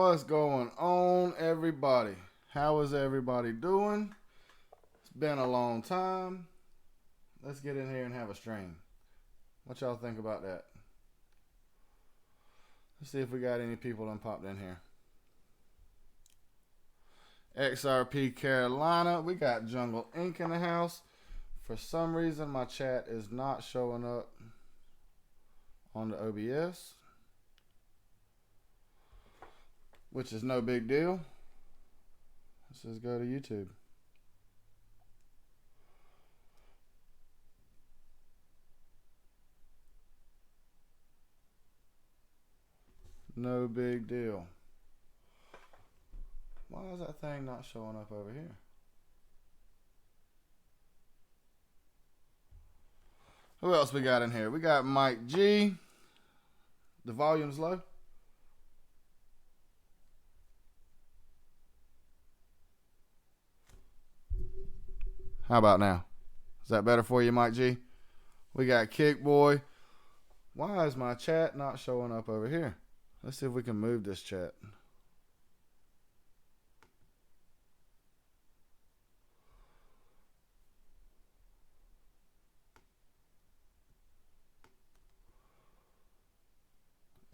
What's going on, everybody? How is everybody doing? It's been a long time. Let's get in here and have a stream. What y'all think about that? Let's see if we got any people that popped in here. XRP Carolina. We got Jungle Inc. in the house. For some reason, my chat is not showing up on the OBS, which is no big deal. Let's just go to YouTube. No big deal. Why is that thing not showing up over here? Who else we got in here? We got Mike G. The volume's low. How about now? Is that better for you, Mike G? We got Kick Boy. Why is my chat not showing up over here? Let's see if we can move this chat.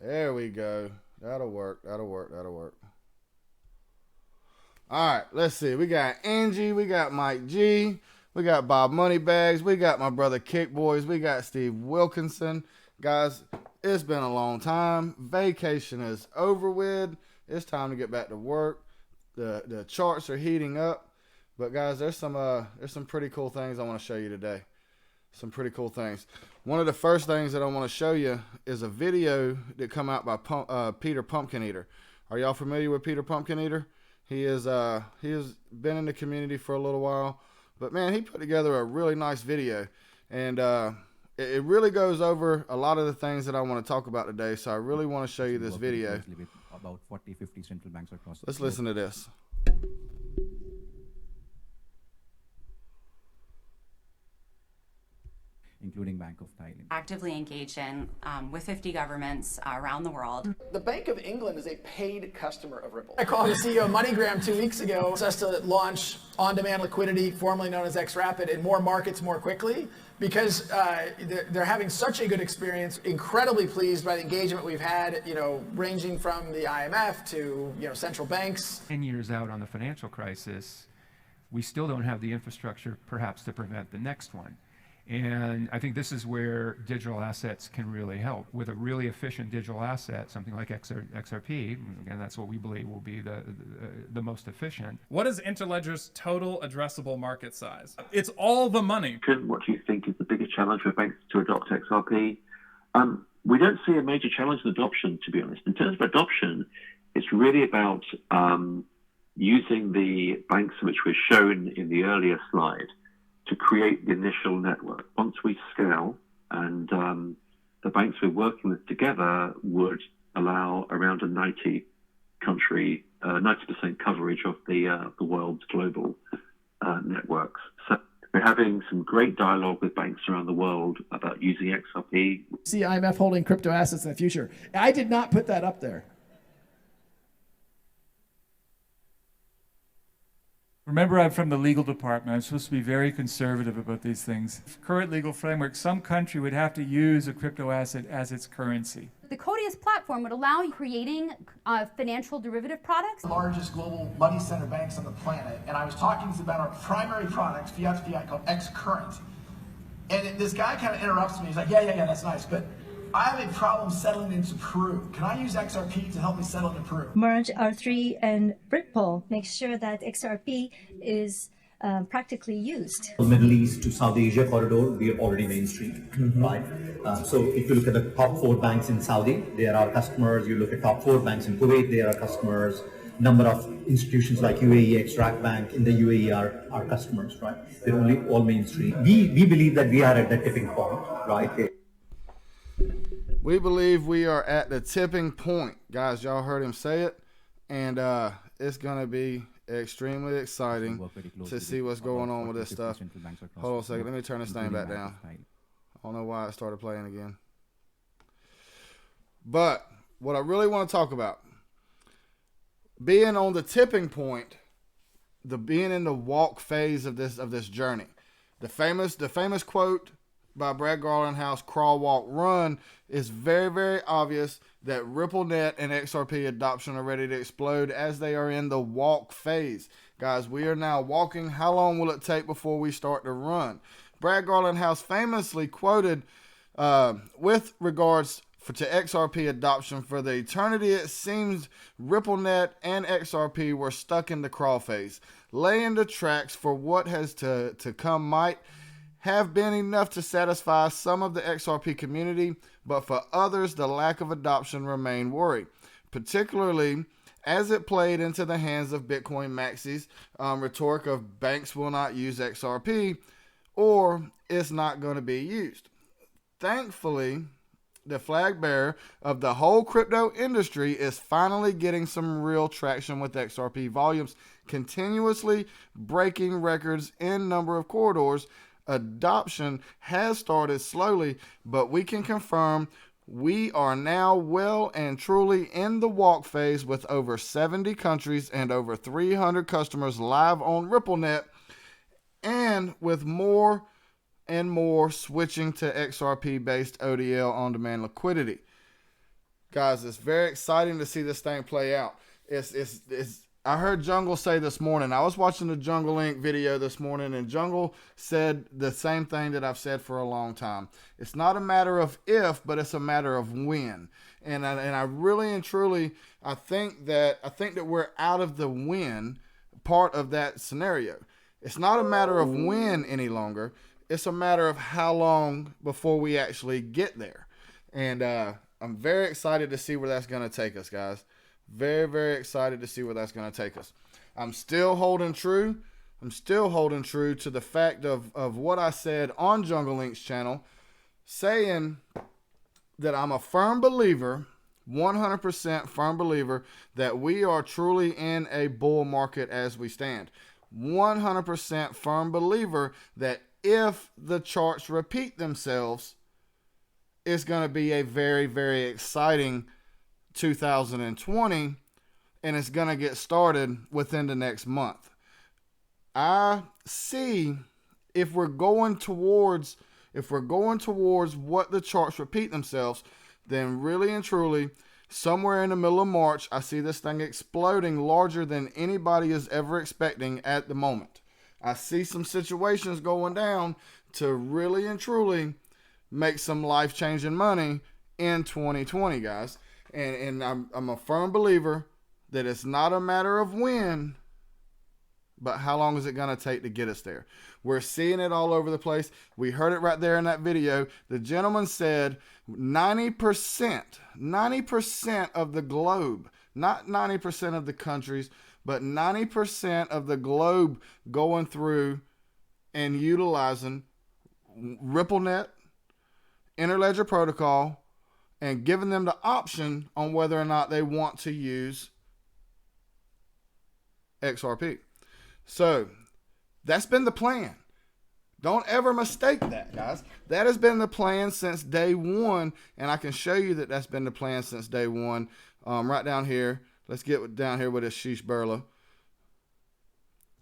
There we go. That'll work. That'll work. That'll work. All right, let's see. We got Angie. We got Mike G. We got Bob Moneybags. We got my brother Kick Boys. We got Steve Wilkinson. Guys, it's been a long time. Vacation is over with. It's time to get back to work. The charts are heating up. But guys, there's some pretty cool things I want to show you today. Some pretty cool things. One of the first things that I want to show you is a video that come out by Peter Pumpkin Eater. Are y'all familiar with Peter Pumpkin Eater? He has been in the community for a little while, but man, he put together a really nice video, and it really goes over a lot of the things that I want to talk about today. So I really want to show you this video. About 40, 50 central banks across. Let's listen to this. Including Bank of Thailand. Actively engaged in with 50 governments around the world. The Bank of England is a paid customer of Ripple. I called the CEO of MoneyGram 2 weeks ago. It's us to launch on-demand liquidity, formerly known as XRapid, in more markets more quickly because they're having such a good experience. Incredibly pleased by the engagement we've had, ranging from the IMF to, central banks. 10 years out on the financial crisis, we still don't have the infrastructure perhaps to prevent the next one. And I think this is where digital assets can really help. With a really efficient digital asset, something like XRP, again, that's what we believe will be the most efficient. What is Interledger's total addressable market size? It's all the money. What do you think is the biggest challenge for banks to adopt XRP? We don't see a major challenge in adoption, to be honest. In terms of adoption, it's really about using the banks which were shown in the earlier slide to create the initial network. Once we scale and the banks we're working with together would allow around a 90% coverage of the world's global networks. So we're having some great dialogue with banks around the world about using XRP. See IMF holding crypto assets in the future. I did not put that up there. Remember, I'm from the legal department. I'm supposed to be very conservative about these things. Current legal framework, some country would have to use a crypto asset as its currency. The Codius platform would allow you creating financial derivative products. The largest global money center banks on the planet. And I was talking about our primary product, fiat to fiat, called X-Current. And this guy kind of interrupts me. He's like, yeah, that's nice. But I have a problem settling into Peru. Can I use XRP to help me settle into Peru? Merge R3 and Ripple. Make sure that XRP is practically used. The Middle East to South Asia corridor, we are already mainstream, right? So if you look at the top 4 banks in Saudi, they are our customers. You look at top 4 banks in Kuwait, they are our customers. Number of institutions like UAE, Extract Bank in the UAE are our customers, right? They're only all mainstream. We believe that we are at the tipping point, right? We believe we are at the tipping point. Guys, y'all heard him say it. And it's going to be extremely exciting to see what's going on with this stuff. Hold on a second. Let me turn this thing back down. I don't know why it started playing again. But what I really want to talk about, being on the tipping point, being in the walk phase of this journey. The famous quote by Brad Garlinghouse, crawl, walk, run, is very, very obvious that RippleNet and XRP adoption are ready to explode as they are in the walk phase. Guys, we are now walking. How long will it take before we start to run? Brad Garlinghouse famously quoted with regards to XRP adoption, for the eternity it seems RippleNet and XRP were stuck in the crawl phase. Laying the tracks for what has to come might have been enough to satisfy some of the XRP community, but for others the lack of adoption remained worry, particularly as it played into the hands of Bitcoin maxis rhetoric of banks will not use XRP or it's not going to be used. Thankfully, the flag bearer of the whole crypto industry is finally getting some real traction, with XRP volumes continuously breaking records in number of corridors. Adoption has started slowly, but we can confirm we are now well and truly in the walk phase, with over 70 countries and over 300 customers live on RippleNet, and with more and more switching to XRP-based ODL on-demand liquidity. Guys, it's very exciting to see this thing play out. I heard Jungle say this morning, I was watching the Jungle Inc. video this morning, and Jungle said the same thing that I've said for a long time. It's not a matter of if, but it's a matter of when. And I really and truly, I think that we're out of the when part of that scenario. It's not a matter of when any longer. It's a matter of how long before we actually get there. And I'm very excited to see where that's going to take us, guys. Very, very excited to see where that's going to take us. I'm still holding true to the fact of what I said on Jungle Link's channel, saying that I'm a firm believer, 100% firm believer, that we are truly in a bull market as we stand. 100% firm believer that if the charts repeat themselves, it's going to be a very, very exciting 2020, and it's going to get started within the next month. I see if we're going towards what the charts repeat themselves, then really and truly, somewhere in the middle of March, I see this thing exploding larger than anybody is ever expecting at the moment. I see some situations going down to really and truly make some life-changing money in 2020, guys. And I'm a firm believer that it's not a matter of when, but how long is it going to take to get us there? We're seeing it all over the place. We heard it right there in that video. The gentleman said 90% of the globe, not 90% of the countries, but 90% of the globe going through and utilizing RippleNet, Interledger Protocol, and giving them the option on whether or not they want to use XRP. So that's been the plan. Don't ever mistake that, guys. That has been the plan since day one, and I can show you that that's been the plan since day one. Right down here. Let's get down here with this sheesh burla.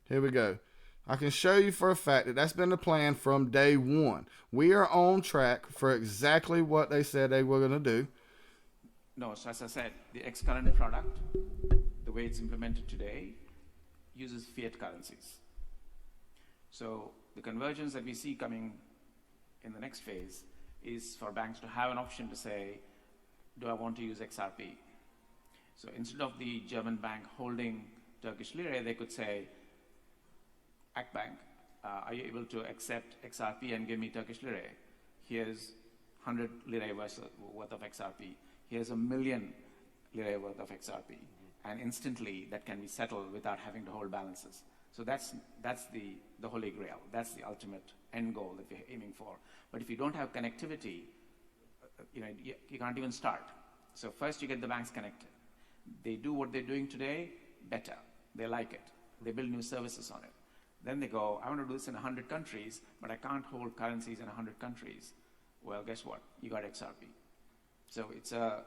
Here we go. I can show you for a fact that that's been the plan from day one. We are on track for exactly what they said they were going to do. No, so as I said, the X-current product, the way it's implemented today, uses fiat currencies. So the convergence that we see coming in the next phase is for banks to have an option to say, do I want to use XRP? So instead of the German bank holding Turkish lira, they could say, Akbank, are you able to accept XRP and give me Turkish lira? Here's 100 lira worth of XRP. Here's 1 million lira worth of XRP. And instantly that can be settled without having to hold balances. So that's the holy grail. That's the ultimate end goal that we're aiming for. But if you don't have connectivity, you can't even start. So first you get the banks connected. They do what they're doing today better. They like it. They build new services on it. Then they go, I want to do this in 100 countries, but I can't hold currencies in 100 countries. Well, guess what? You got XRP. So it's a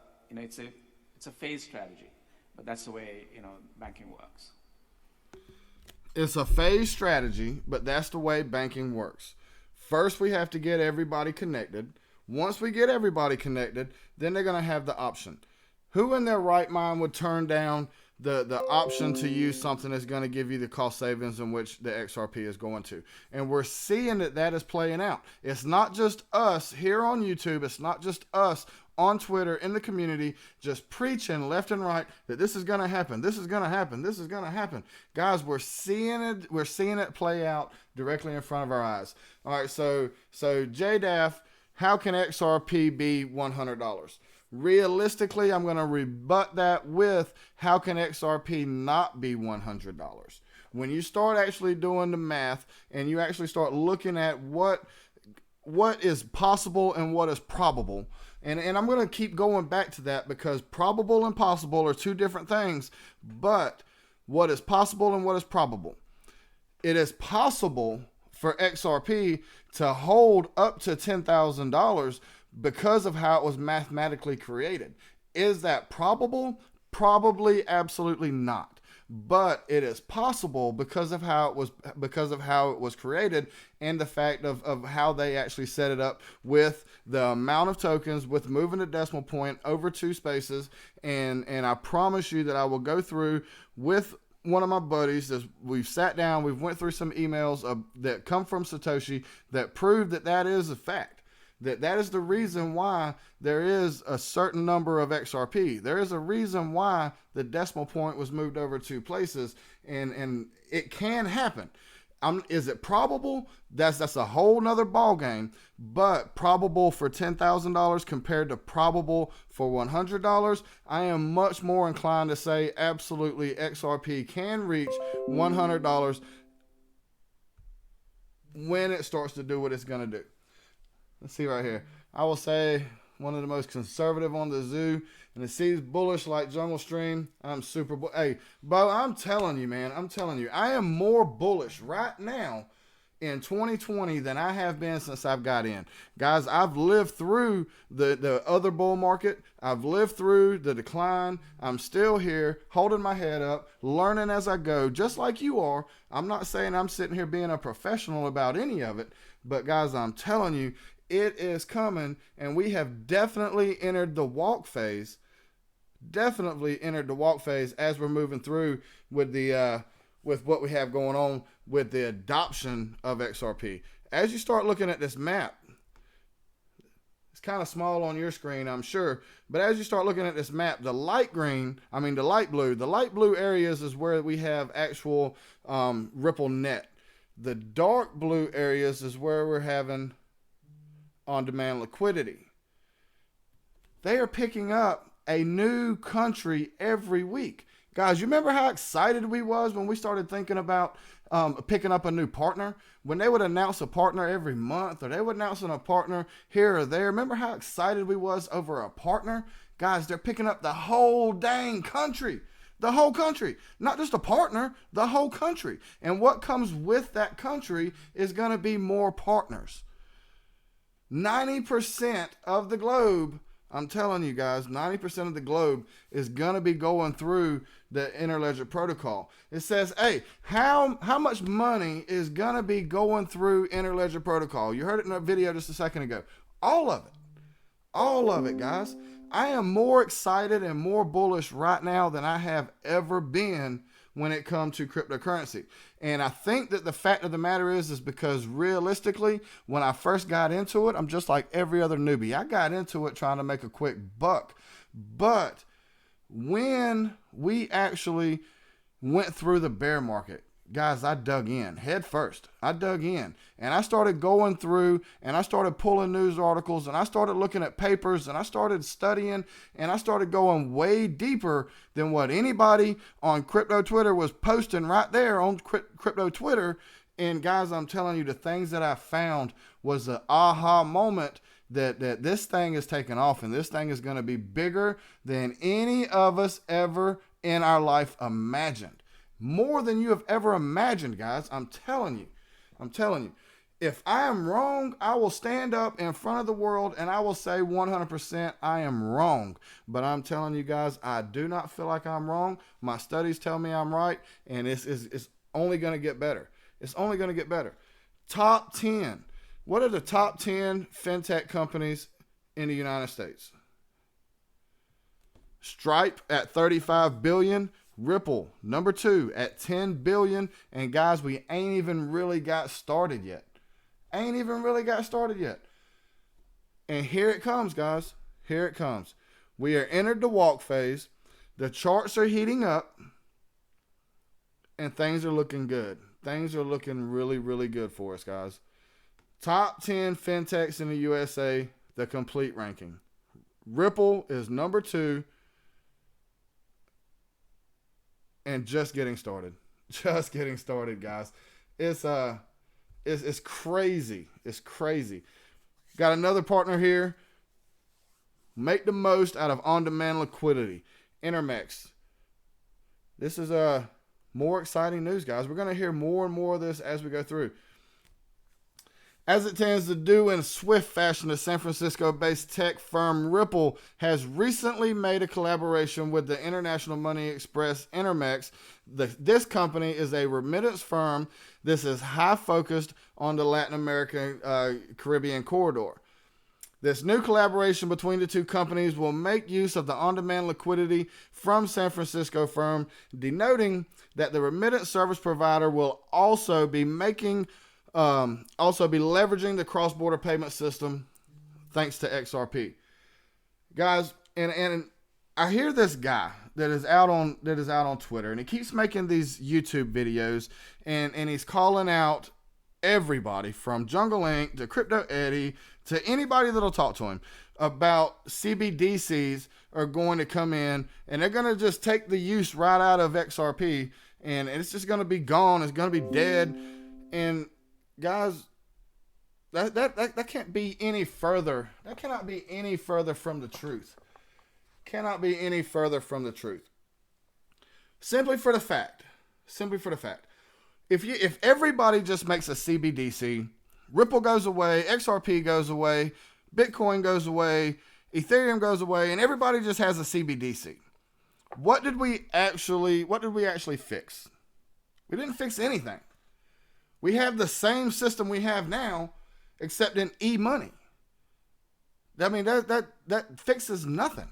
phase strategy. but that's the way, banking works. It's a phased strategy, but that's the way banking works. First, we have to get everybody connected. Once we get everybody connected, then they're going to have the option. Who in their right mind would turn down the option to use something that's going to give you the cost savings in which the XRP is going to? And we're seeing that is playing out. It's not just us here on YouTube. It's not just us on Twitter in the community just preaching left and right that this is going to happen. This is going to happen. This is going to happen. Guys, we're seeing it. We're seeing it play out directly in front of our eyes. All right. So JDAF, how can XRP be $100? Realistically, I'm going to rebut that with how can XRP not be $100? When you start actually doing the math and you actually start looking at what is possible and what is probable, and I'm going to keep going back to that because probable and possible are two different things, but what is possible and what is probable? It is possible for XRP to hold up to $10,000 because of how it was mathematically created. Is that probable? Probably absolutely not. But it is possible because of how it was created and the fact of how they actually set it up with the amount of tokens, with moving the decimal point over 2 spaces. And I promise you that I will go through with one of my buddies. We've sat down, we've went through some emails that come from Satoshi that prove that is a fact. That is the reason why there is a certain number of XRP. There is a reason why the decimal point was moved over 2 places, and it can happen. Is it probable? That's a whole nother ball game. But probable for $10,000 compared to probable for $100, I am much more inclined to say absolutely XRP can reach $100 when it starts to do what it's going to do. Let's see right here. I will say one of the most conservative on the zoo, and it seems bullish like Jungle Stream. I'm super hey, Bo, I'm telling you, man. I'm telling you, I am more bullish right now in 2020 than I have been since I've got in. Guys, I've lived through the other bull market. I've lived through the decline. I'm still here, holding my head up, learning as I go, just like you are. I'm not saying I'm sitting here being a professional about any of it, but guys, I'm telling you, it is coming, and we have definitely entered the walk phase. Definitely entered the walk phase as we're moving through with with what we have going on with the adoption of XRP. As you start looking at this map, it's kind of small on your screen, I'm sure, but as you start looking at this map, the light blue areas is where we have actual Ripple net. The dark blue areas is where we're having on-demand liquidity. They are picking up a new country every week. Guys, you remember how excited we was when we started thinking about picking up a new partner? When they would announce a partner every month, or they would announce a partner here or there. Remember how excited we was over a partner? Guys, they're picking up the whole dang country. The whole country. Not just a partner, the whole country. And what comes with that country is going to be more partners. 90% of the globe, I'm telling you guys, 90% of the globe is going to be going through the Interledger protocol. It says, hey, how much money is going to be going through Interledger protocol? You heard it in a video just a second ago. All of it. All of it, guys. I am more excited and more bullish right now than I have ever been when it comes to cryptocurrency. And I think that the fact of the matter is because realistically, when I first got into it, I'm just like every other newbie. I got into it trying to make a quick buck. But when we actually went through the bear market, guys, I dug in head first. I dug in and I started going through and I started pulling news articles and I started looking at papers and I started studying and I started going way deeper than what anybody on crypto Twitter was posting right there on crypto Twitter. And guys, I'm telling you, the things that I found was the aha moment that this thing is taking off and this thing is going to be bigger than any of us ever in our life imagined. More than you have ever imagined, guys. I'm telling you. If I am wrong, I will stand up in front of the world and I will say 100% I am wrong. But I'm telling you guys, I do not feel like I'm wrong. My studies tell me I'm right, and it's only going to get better. It's only going to get better. Top 10. What are the top 10 fintech companies in the United States? Stripe at 35 billion. Ripple, number 2 at 10 billion. And guys, we ain't even really got started yet. Ain't even really got started yet. And here it comes, guys. Here it comes. We are entered the walk phase. The charts are heating up. And things are looking good. Things are looking really, really good for us, guys. Top 10 fintechs in the USA, the complete ranking. Ripple is number 2. And just getting started. Just getting started, guys. It's crazy. It's crazy. Got another partner here. Make the most out of on-demand liquidity. Intermix. This is more exciting news, guys. We're going to hear more and more of this as we go through. As it tends to do in swift fashion, the San Francisco-based tech firm Ripple has recently made a collaboration with the International Money Express Intermex. This company is a remittance firm. This is high focused on the Latin American Caribbean corridor. This new collaboration between the two companies will make use of the on-demand liquidity from San Francisco firm, denoting that the remittance service provider will also be leveraging the cross-border payment system thanks to XRP. Guys, and I hear this guy that is out on Twitter, and he keeps making these YouTube videos, and he's calling out everybody from Jungle Inc. to Crypto Eddie to anybody that'll talk to him about CBDCs are going to come in, and they're going to just take the use right out of XRP, and it's just going to be gone. It's going to be dead. And guys, that can't be any further. That cannot be any further from the truth. Cannot be any further from the truth. Simply for the fact. If everybody just makes a CBDC, Ripple goes away, XRP goes away, Bitcoin goes away, Ethereum goes away, and everybody just has a CBDC. What did we actually fix? We didn't fix anything. We have the same system we have now, except in e-money. I mean, that fixes nothing.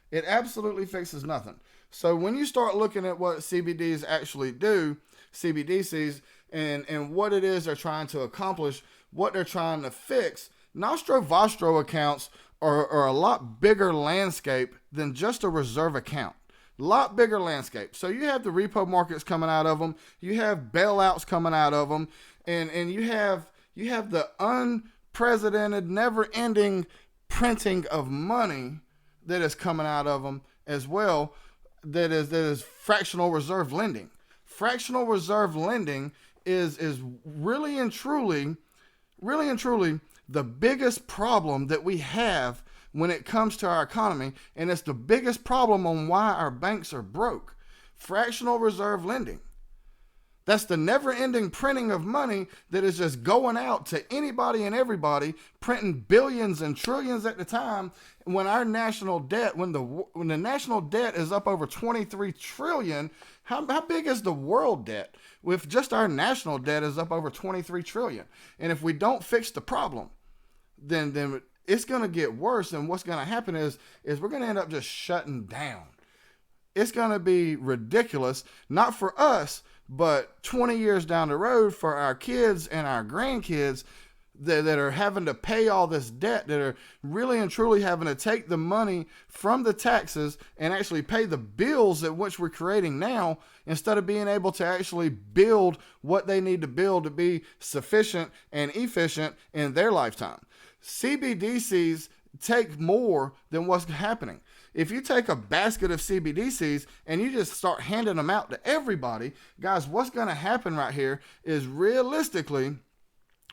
It absolutely fixes nothing. So when you start looking at what CBDs actually do, CBDCs, and what it is they're trying to accomplish, what they're trying to fix, Nostro Vostro accounts are a lot bigger landscape than just a reserve account. Lot bigger landscape. So you have the repo markets coming out of them. You have bailouts coming out of them. And you have the unprecedented, never-ending printing of money that is coming out of them as well. That is fractional reserve lending. Fractional reserve lending is really and truly the biggest problem that we have when it comes to our economy, and it's the biggest problem on why our banks are broke. Fractional reserve lending. That's the never-ending printing of money that is just going out to anybody and everybody, printing billions and trillions at the time. When our national debt, when the national debt is up over 23 trillion, how big is the world debt? If just our national debt is up over 23 trillion, and if we don't fix the problem, then it's going to get worse. And what's going to happen is we're going to end up just shutting down. It's going to be ridiculous, not for us, but 20 years down the road for our kids and our grandkids that are having to pay all this debt, that are really and truly having to take the money from the taxes and actually pay the bills at which we're creating now, instead of being able to actually build what they need to build to be sufficient and efficient in their lifetime. CBDCs take more than what's happening. If you take a basket of CBDCs and you just start handing them out to everybody, guys, what's going to happen right here is realistically,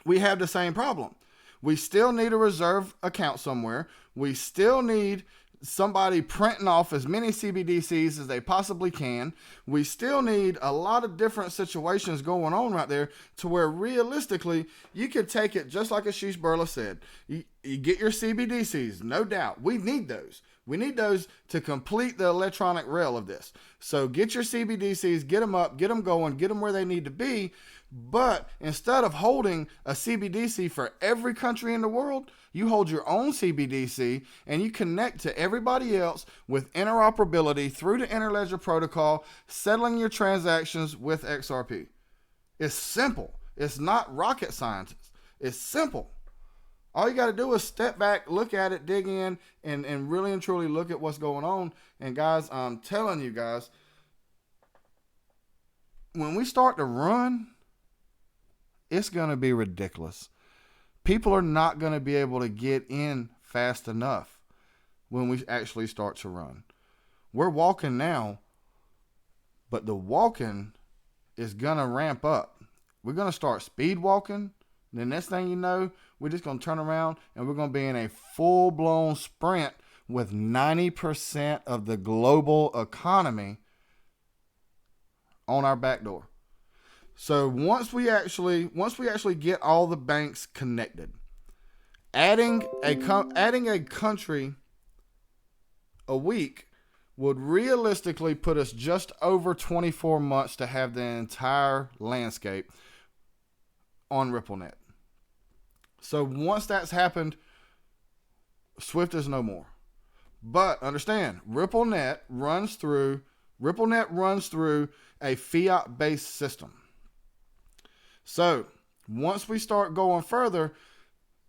we have the same problem. We still need a reserve account somewhere. We still need somebody printing off as many CBDCs as they possibly can. We still need a lot of different situations going on right there to where realistically you could take it just like Ashish Burla said. You get your CBDCs, no doubt. We need those. We need those to complete the electronic rail of this. So get your CBDCs, get them up, get them going, get them where they need to be. But instead of holding a CBDC for every country in the world, you hold your own CBDC and you connect to everybody else with interoperability through the Interledger protocol, settling your transactions with XRP. It's simple. It's not rocket science. It's simple. All you got to do is step back, look at it, dig in, and really and truly look at what's going on. And guys, I'm telling you guys, when we start to run, it's going to be ridiculous. People are not going to be able to get in fast enough when we actually start to run. We're walking now, but the walking is going to ramp up. We're going to start speed walking. The next thing you know, we're just going to turn around and we're going to be in a full-blown sprint with 90% of the global economy on our back door. So once we actually get all the banks connected, adding a country a week would realistically put us just over 24 months to have the entire landscape on RippleNet. So once that's happened, Swift is no more. But understand, RippleNet runs through a fiat-based system. So once we start going further,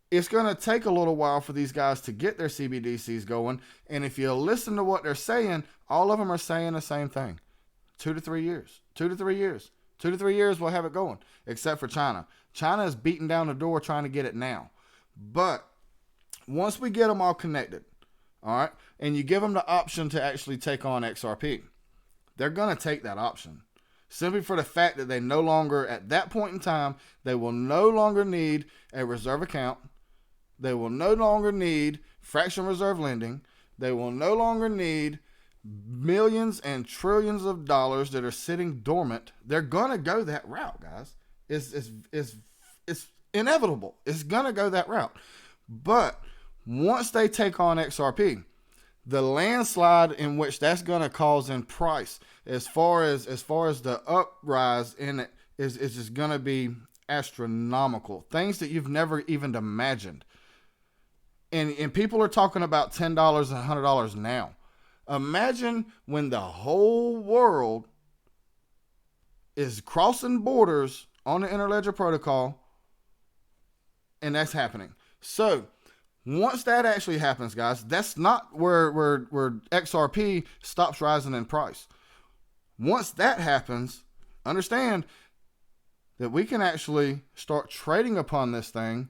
it's going to take a little while for these guys to get their CBDCs going. And if you listen to what they're saying, all of them are saying the same thing. 2 to 3 years. 2 to 3 years. 2 to 3 years, we'll have it going, except for China. China is beating down the door trying to get it now. But once we get them all connected, all right, and you give them the option to actually take on XRP, they're going to take that option. Simply for the fact that they no longer, at that point in time, they will no longer need a reserve account. They will no longer need fractional reserve lending. They will no longer need millions and trillions of dollars that are sitting dormant. They're going to go that route, guys. It's inevitable. It's going to go that route. But once they take on XRP, the landslide in which that's going to cause in price, as far as the uprise in it, is just going to be astronomical. Things that you've never even imagined. And people are talking about $10 and $100 now. Imagine when the whole world is crossing borders on the Interledger protocol, and that's happening. So once that actually happens, guys, that's not where XRP stops rising in price. Once that happens, understand that we can actually start trading upon this thing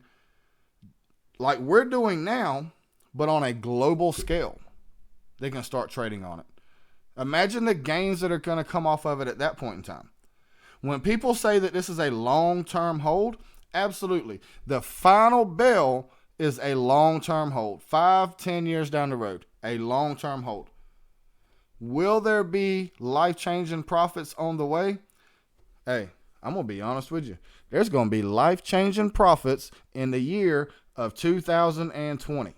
like we're doing now, but on a global scale. They can start trading on it. Imagine the gains that are going to come off of it at that point in time. When people say that this is a long-term hold, absolutely. The final bell is a long-term hold. 5-10 years down the road, a long-term hold. Will there be life-changing profits on the way? Hey, I'm going to be honest with you. There's going to be life-changing profits in the year of 2020.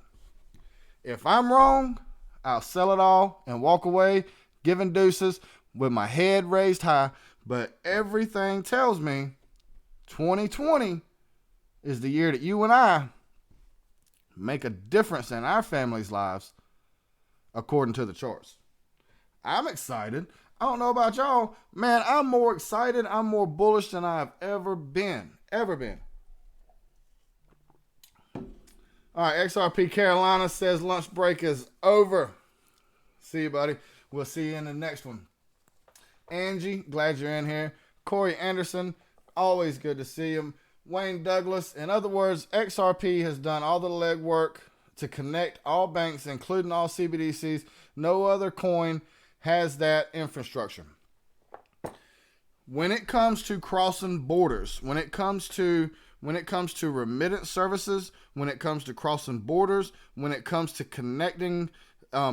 If I'm wrong, I'll sell it all and walk away, giving deuces with my head raised high. But everything tells me 2020 is the year that you and I make a difference in our families' lives according to the charts. I'm excited. I don't know about y'all. Man, I'm more excited. I'm more bullish than I've ever been. All right, XRP Carolina says lunch break is over. See you, buddy. We'll see you in the next one. Angie, glad you're in here. Corey Anderson, always good to see him. Wayne Douglas, in other words, XRP has done all the legwork to connect all banks, including all CBDCs. No other coin has that infrastructure. When it comes to crossing borders, when it comes to remittance services, when it comes to crossing borders, when it comes to connecting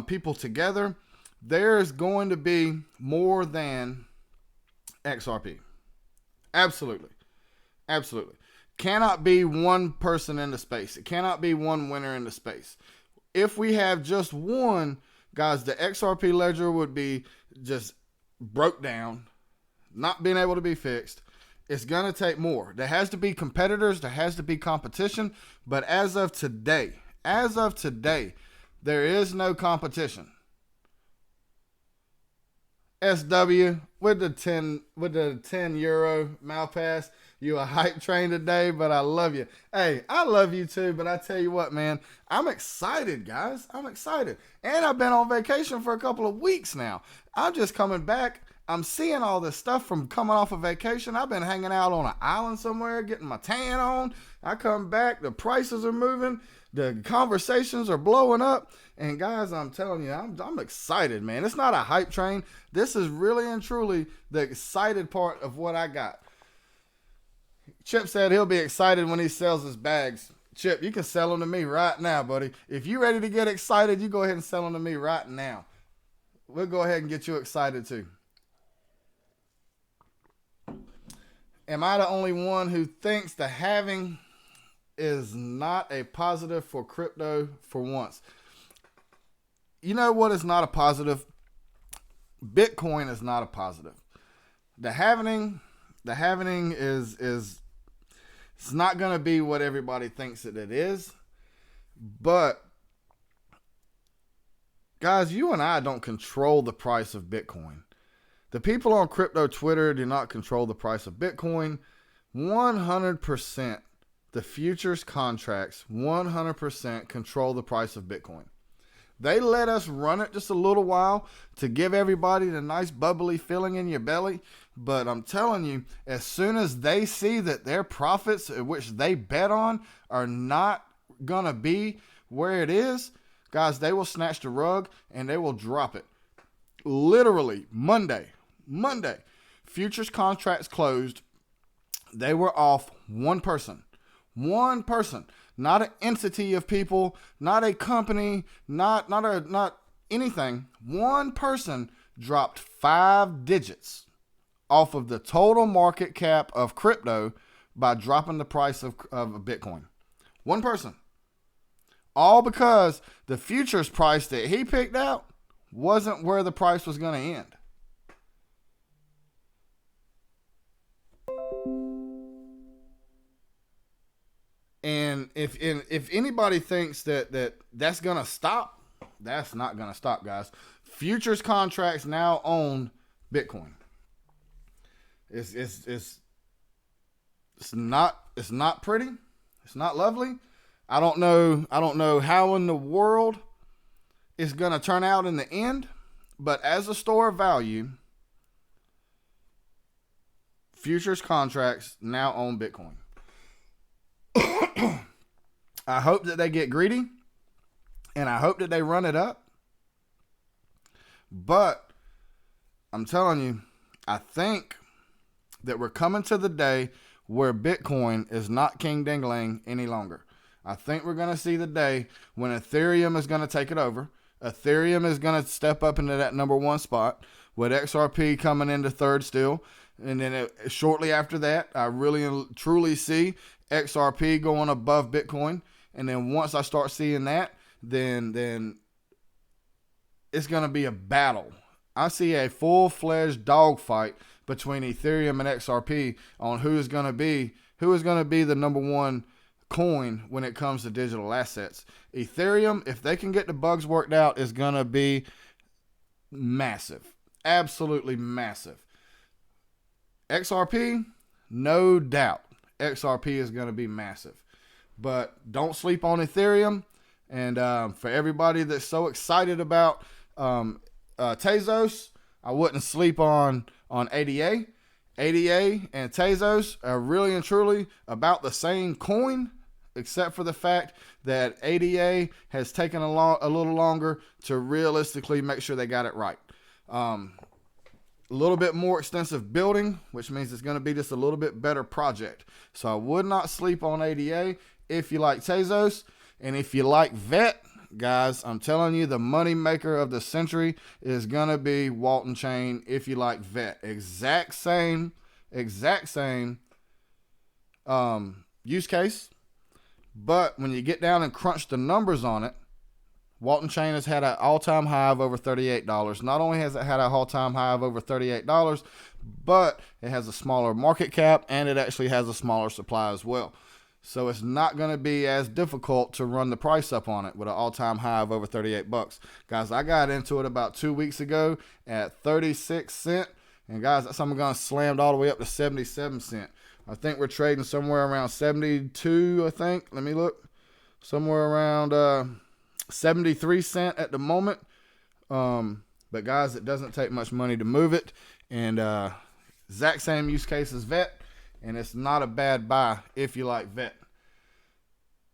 people together, there's going to be more than XRP. Absolutely. Absolutely. Cannot be one person in the space. It cannot be one winner in the space. If we have just one, guys, the XRP ledger would be just broke down, not being able to be fixed. It's going to take more. There has to be competitors. There has to be competition. But as of today, there is no competition. SW with the 10 euro Malpass. You a hype train today, but I love you. Hey, I love you too, but I tell you what, man, I'm excited, guys. I'm excited. And I've been on vacation for a couple of weeks now. I'm just coming back. I'm seeing all this stuff from coming off of vacation. I've been hanging out on an island somewhere, getting my tan on. I come back, the prices are moving, the conversations are blowing up. And guys, I'm telling you, I'm excited, man. It's not a hype train. This is really and truly the excited part of what I got. Chip said he'll be excited when he sells his bags. Chip, you can sell them to me right now, buddy. If you're ready to get excited, you go ahead and sell them to me right now. We'll go ahead and get you excited too. Am I the only one who thinks the halving is not a positive for crypto for once? You know what is not a positive? Bitcoin is not a positive. The halving is it's not going to be what everybody thinks that it is. But guys, you and I don't control the price of Bitcoin. The people on crypto Twitter do not control the price of Bitcoin. 100%, the futures contracts 100% control the price of Bitcoin. They let us run it just a little while to give everybody the nice bubbly feeling in your belly. But I'm telling you, as soon as they see that their profits, which they bet on, are not going to be where it is, guys, they will snatch the rug and they will drop it. Literally, Monday, futures contracts closed. They were off one person. Not an entity of people, not a company, not anything. One person dropped 5 digits off of the total market cap of crypto by dropping the price of Bitcoin. One person. All because the futures price that he picked out wasn't where the price was going to end. And if anybody thinks that's going to stop, that's not going to stop, guys. Futures contracts now own Bitcoin. It's not pretty. It's not lovely. I don't know how in the world it's going to turn out in the end, but as a store of value, futures contracts now own Bitcoin. I hope that they get greedy, and I hope that they run it up. But I'm telling you, I think that we're coming to the day where Bitcoin is not king ding-a-ling any longer. I think we're going to see the day when Ethereum is going to take it over. Ethereum is going to step up into that number 1 spot, with XRP coming into 3rd still. And then shortly after that, I really and truly see XRP going above Bitcoin. And then once I start seeing that, then it's going to be a battle. I see a full-fledged dogfight between Ethereum and XRP on who is going to be the number 1 coin when it comes to digital assets. Ethereum, if they can get the bugs worked out, is going to be massive. Absolutely massive. XRP, no doubt. XRP is going to be massive. But don't sleep on Ethereum. And for everybody that's so excited about Tezos, I wouldn't sleep on ADA. ADA and Tezos are really and truly about the same coin, except for the fact that ADA has taken a little longer to realistically make sure they got it right. A little bit more extensive building, which means it's going to be just a little bit better project. So I would not sleep on ADA if you like Tezos. And if you like VET, guys, I'm telling you, the money maker of the century is going to be Walton Chain if you like VET. Exact same use case. But when you get down and crunch the numbers on it, Walton Chain has had an all-time high of over $38. Not only has it had an all-time high of over $38, but it has a smaller market cap and it actually has a smaller supply as well. So it's not going to be as difficult to run the price up on it with an all-time high of over 38 bucks. Guys, I got into it about 2 weeks ago at 36 cents. And guys, that's something going to slammed all the way up to 77 cents. I think we're trading somewhere around 72, I think. Let me look. Somewhere around 73 cents at the moment. But guys, it doesn't take much money to move it. And exact same use case as VET. And it's not a bad buy if you like VET.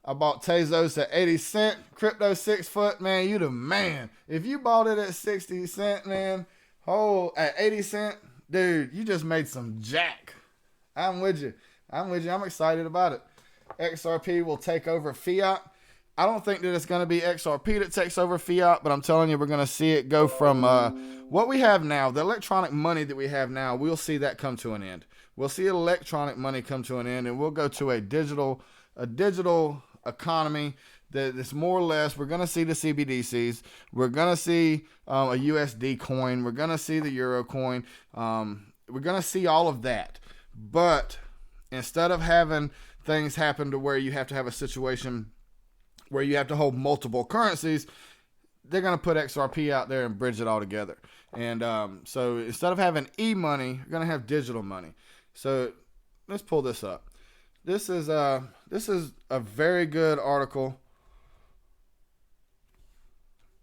I bought Tezos at 80 cents. Crypto 6 foot, man, you the man. If you bought it at 60 cents, man, at 80 cents, dude, you just made some jack. I'm with you. I'm excited about it. XRP will take over fiat. I don't think that it's going to be XRP that takes over fiat, but I'm telling you, we're going to see it go from what we have now, the electronic money that we have now, we'll see that come to an end. We'll see electronic money come to an end, and we'll go to a digital economy that's more or less, we're going to see the CBDCs. We're going to see a USD coin. We're going to see the Euro coin. We're going to see all of that. But instead of having things happen to where you have to have a situation where you have to hold multiple currencies, they're going to put XRP out there and bridge it all together. And so instead of having e-money, you're going to have digital money. So let's pull this up. This is a very good article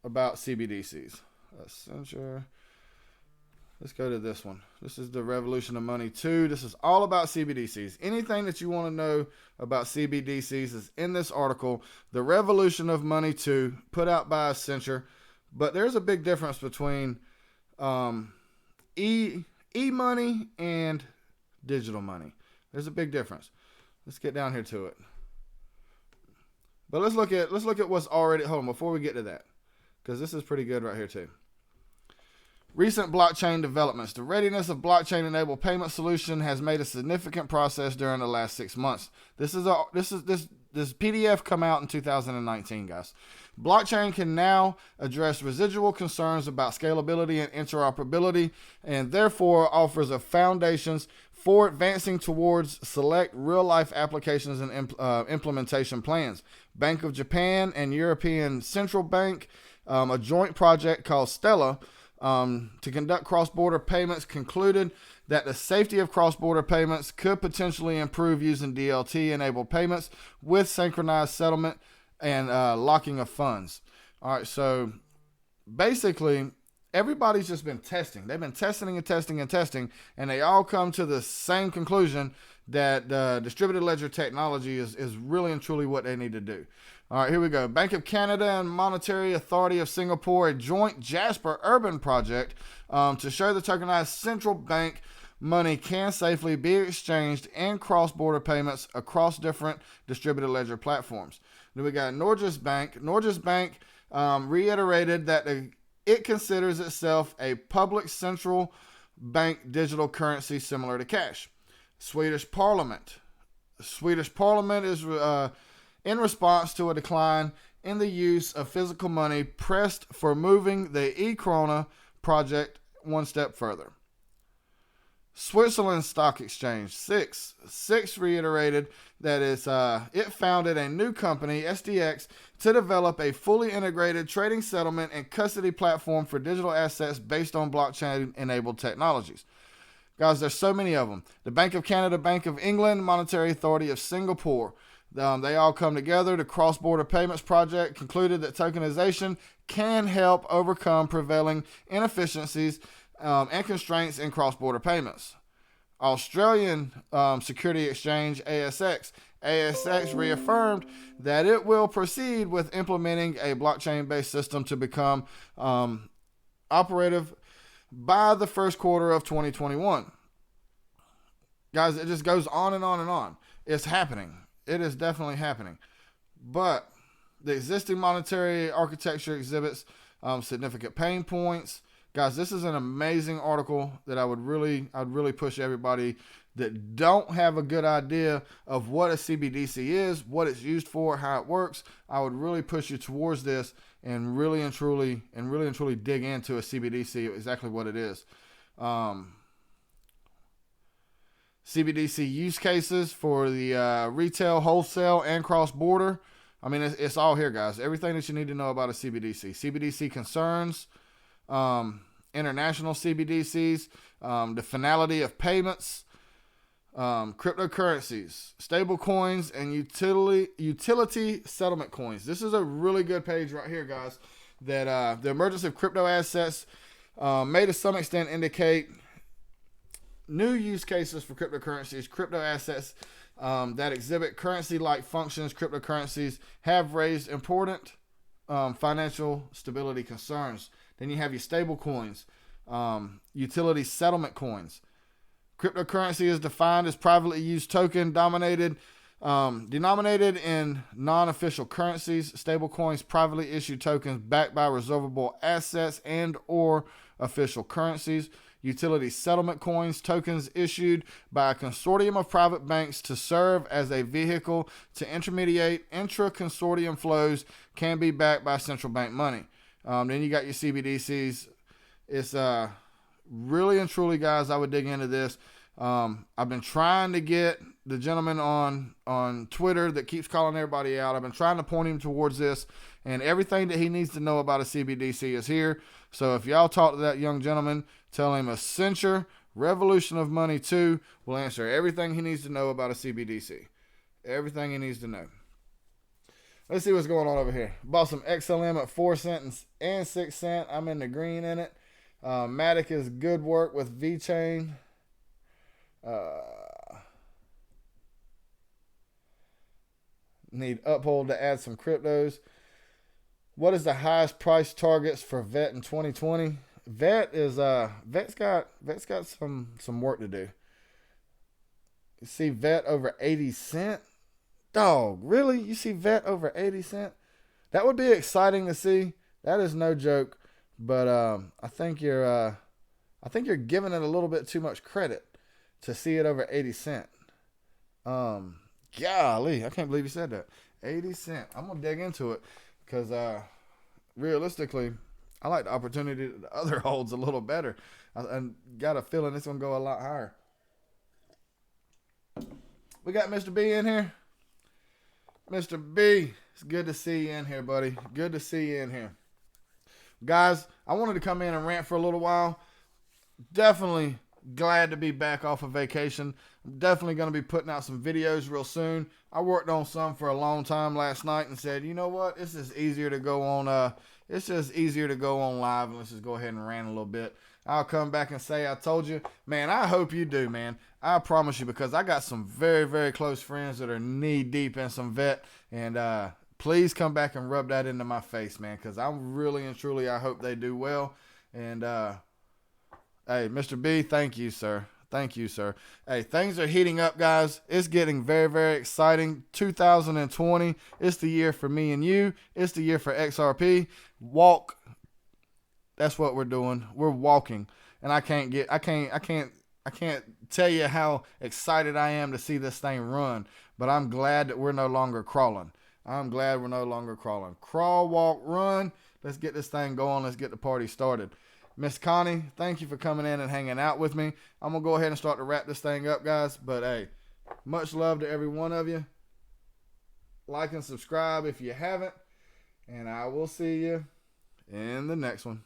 about CBDCs. Let's go to this one. This is the Revolution of Money 2. This is all about CBDCs. Anything that you want to know about CBDCs is in this article, The Revolution of Money 2, put out by Accenture. But there's a big difference between e-money and digital money. There's a big difference. Let's get down here to it. But let's look at what's already, hold on, before we get to that, because this is pretty good right here too. Recent blockchain developments. The readiness of blockchain-enabled payment solution has made a significant progress during the last 6 months. This PDF come out in 2019, guys. Blockchain can now address residual concerns about scalability and interoperability, and therefore offers a foundations for advancing towards select real-life applications and implementation plans. Bank of Japan and European Central Bank, a joint project called Stella, to conduct cross-border payments, concluded that the safety of cross-border payments could potentially improve using DLT-enabled payments with synchronized settlement and locking of funds. All right, so basically, everybody's just been testing. They've been testing and testing and testing, and they all come to the same conclusion that distributed ledger technology is really and truly what they need to do. All right, here we go. Bank of Canada and Monetary Authority of Singapore, a joint Jasper Urban project to show the tokenized central bank money can safely be exchanged in cross-border payments across different distributed ledger platforms. Then we got Norges Bank. Norges Bank reiterated that it considers itself a public central bank digital currency similar to cash. Swedish Parliament. Swedish Parliament is in response to a decline in the use of physical money, pressed for moving the e-krona project one step further. Switzerland Stock Exchange, SIX reiterated that it founded a new company, SDX, to develop a fully integrated trading, settlement, and custody platform for digital assets based on blockchain-enabled technologies. Guys, there's so many of them. The Bank of Canada, Bank of England, Monetary Authority of Singapore. They all come together. The Cross-Border Payments Project concluded that tokenization can help overcome prevailing inefficiencies and constraints in cross-border payments. Australian Security Exchange, ASX. ASX reaffirmed that it will proceed with implementing a blockchain-based system to become operative by the first quarter of 2021. Guys, it just goes on and on and on. It's happening. It is definitely happening. But The existing monetary architecture exhibits significant pain points. Guys, this is an amazing article that I'd really push everybody that don't have a good idea of what a CBDC is, what it's used for, how it works. I would really push you towards this and really and truly dig into a CBDC, exactly what it is. CBDC use cases for the retail, wholesale, and cross-border. I mean, it's all here, guys. Everything that you need to know about a CBDC. CBDC concerns, international CBDCs, the finality of payments, cryptocurrencies, stable coins, and utility settlement coins. This is a really good page right here, guys, that the emergence of crypto assets may to some extent indicate new use cases for cryptocurrencies. Crypto assets that exhibit currency-like functions, cryptocurrencies, have raised important financial stability concerns. Then you have your stable coins, utility settlement coins. Cryptocurrency is defined as privately used token denominated in non-official currencies. Stable coins, privately issued tokens backed by reservable assets and or official currencies. Utility settlement coins, tokens issued by a consortium of private banks to serve as a vehicle to intermediate intra-consortium flows, can be backed by central bank money. Then you got your CBDCs. It's really and truly, guys, I would dig into this. I've been trying to get the gentleman on Twitter that keeps calling everybody out. I've been trying to point him towards this, and everything that he needs to know about a CBDC is here. So if y'all talk to that young gentleman, tell him Accenture, Revolution of Money 2 will answer everything he needs to know about a CBDC. Everything he needs to know. Let's see what's going on over here. Bought some XLM at 4 cents and 6 cents. I'm in the green in it. Matic is good work with VeChain. Need Uphold to add some cryptos. What is the highest price targets for VET in 2020? VET's got some work to do. You see VET over 80 cent? Dog, really? You see VET over 80 cent? That would be exciting to see. That is no joke. But I think you're giving it a little bit too much credit to see it over 80 cent. Golly, I can't believe you said that. 80 cent. I'm gonna dig into it because realistically, I like the opportunity that the other holds a little better. I got a feeling it's gonna go a lot higher. We got Mr. B in here. Mr. B, it's good to see you in here, buddy. Good to see you in here. Guys, I wanted to come in and rant for a little while. Definitely glad to be back off of vacation. I'm definitely going to be putting out some videos real soon. I worked on some for a long time last night and said, you know what? It's just easier to go on live, and let's just go ahead and rant a little bit. I'll come back and say I told you. Man, I hope you do, man. I promise you, because I got some very, very close friends that are knee deep in some VET, and please come back and rub that into my face, man, because I'm really and truly, I hope they do well. And hey, Mr. B, thank you, sir. Thank you, sir. Hey, things are heating up, guys. It's getting very, very exciting. 2020, it's the year for me and you. It's the year for XRP. Walk. That's what we're doing. We're walking. And I can't tell you how excited I am to see this thing run. But I'm glad that we're no longer crawling. Crawl, walk, run. Let's get this thing going. Let's get the party started. Miss Connie, thank you for coming in and hanging out with me. I'm going to go ahead and start to wrap this thing up, guys. But, hey, much love to every one of you. Like and subscribe if you haven't. And I will see you in the next one.